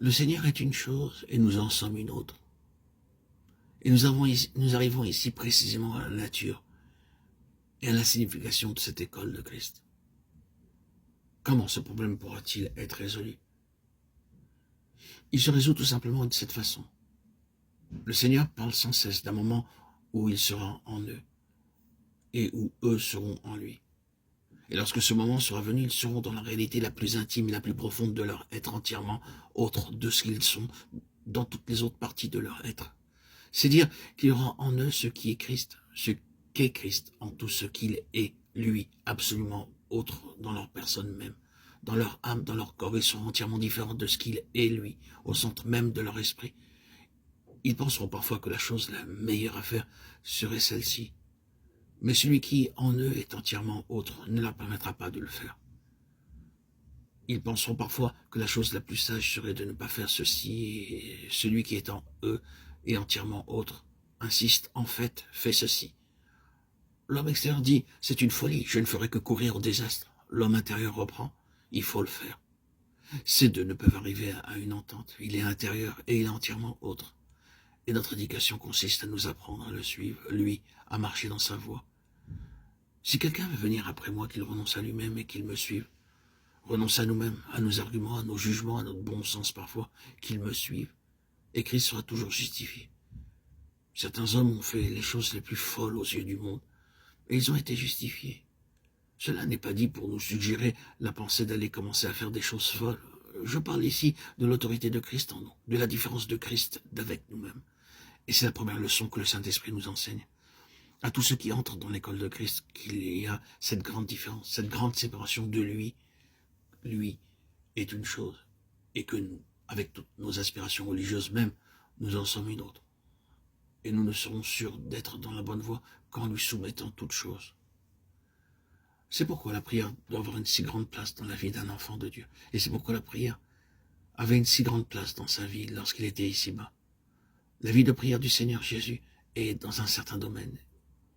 Le Seigneur est une chose et nous en sommes une autre. Et nous arrivons ici précisément à la nature et à la signification de cette école de Christ. Comment ce problème pourra-t-il être résolu? Il se résout tout simplement de cette façon. Le Seigneur parle sans cesse d'un moment où il sera en eux et où eux seront en lui. Et lorsque ce moment sera venu, ils seront dans la réalité la plus intime et la plus profonde de leur être, entièrement autre de ce qu'ils sont dans toutes les autres parties de leur être. C'est dire qu'il y aura en eux ce qui est Christ, ce qu'est Christ, en tout ce qu'il est, lui, absolument autre dans leur personne même, dans leur âme, dans leur corps. Ils seront entièrement différents de ce qu'il est, lui, au centre même de leur esprit. Ils penseront parfois que la chose la meilleure à faire serait celle-ci. Mais celui qui, en eux, est entièrement autre, ne leur permettra pas de le faire. Ils penseront parfois que la chose la plus sage serait de ne pas faire ceci, et celui qui est en eux est entièrement autre, insiste, en fait, fais ceci. L'homme extérieur dit, c'est une folie, je ne ferai que courir au désastre. L'homme intérieur reprend, il faut le faire. Ces deux ne peuvent arriver à une entente, il est intérieur et il est entièrement autre. Et notre éducation consiste à nous apprendre à le suivre, lui, à marcher dans sa voie. Si quelqu'un veut venir après moi, qu'il renonce à lui-même et qu'il me suive, renonce à nous-mêmes, à nos arguments, à nos jugements, à notre bon sens parfois, qu'il me suive, et Christ sera toujours justifié. Certains hommes ont fait les choses les plus folles aux yeux du monde, et ils ont été justifiés. Cela n'est pas dit pour nous suggérer la pensée d'aller commencer à faire des choses folles. Je parle ici de l'autorité de Christ en nous, de la différence de Christ d'avec nous-mêmes. Et c'est la première leçon que le Saint-Esprit nous enseigne. À tous ceux qui entrent dans l'école de Christ, qu'il y a cette grande différence, cette grande séparation de lui. Lui est une chose, et que nous, avec toutes nos aspirations religieuses même, nous en sommes une autre. Et nous ne serons sûrs d'être dans la bonne voie qu'en lui soumettant toutes choses. C'est pourquoi la prière doit avoir une si grande place dans la vie d'un enfant de Dieu. Et c'est pourquoi la prière avait une si grande place dans sa vie lorsqu'il était ici-bas. La vie de prière du Seigneur Jésus est dans un certain domaine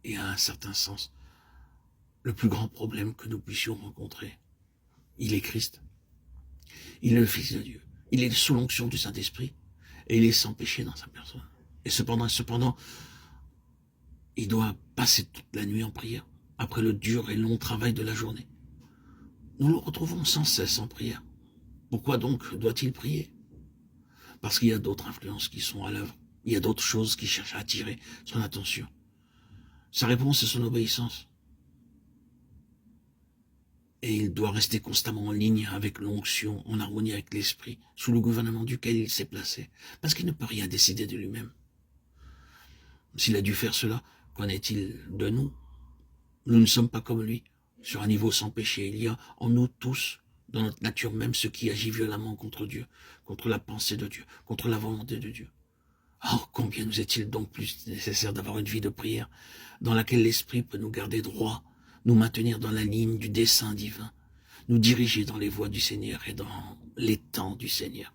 et à un certain sens le plus grand problème que nous puissions rencontrer. Il est Christ. Il est le Fils de Dieu. Il est sous l'onction du Saint-Esprit et il est sans péché dans sa personne. Et cependant, il doit passer toute la nuit en prière après le dur et long travail de la journée. Nous le retrouvons sans cesse en prière. Pourquoi donc doit-il prier? Parce qu'il y a d'autres influences qui sont à l'œuvre. Il y a d'autres choses qui cherchent à attirer son attention. Sa réponse est son obéissance. Et il doit rester constamment en ligne avec l'onction, en harmonie avec l'esprit, sous le gouvernement duquel il s'est placé, parce qu'il ne peut rien décider de lui-même. S'il a dû faire cela, qu'en est-il de nous? Nous ne sommes pas comme lui, sur un niveau sans péché. Il y a en nous tous, dans notre nature même, ce qui agit violemment contre Dieu, contre la pensée de Dieu, contre la volonté de Dieu. Oh, combien nous est-il donc plus nécessaire d'avoir une vie de prière, dans laquelle l'esprit peut nous garder droit, nous maintenir dans la ligne du dessein divin, nous diriger dans les voies du Seigneur et dans les temps du Seigneur.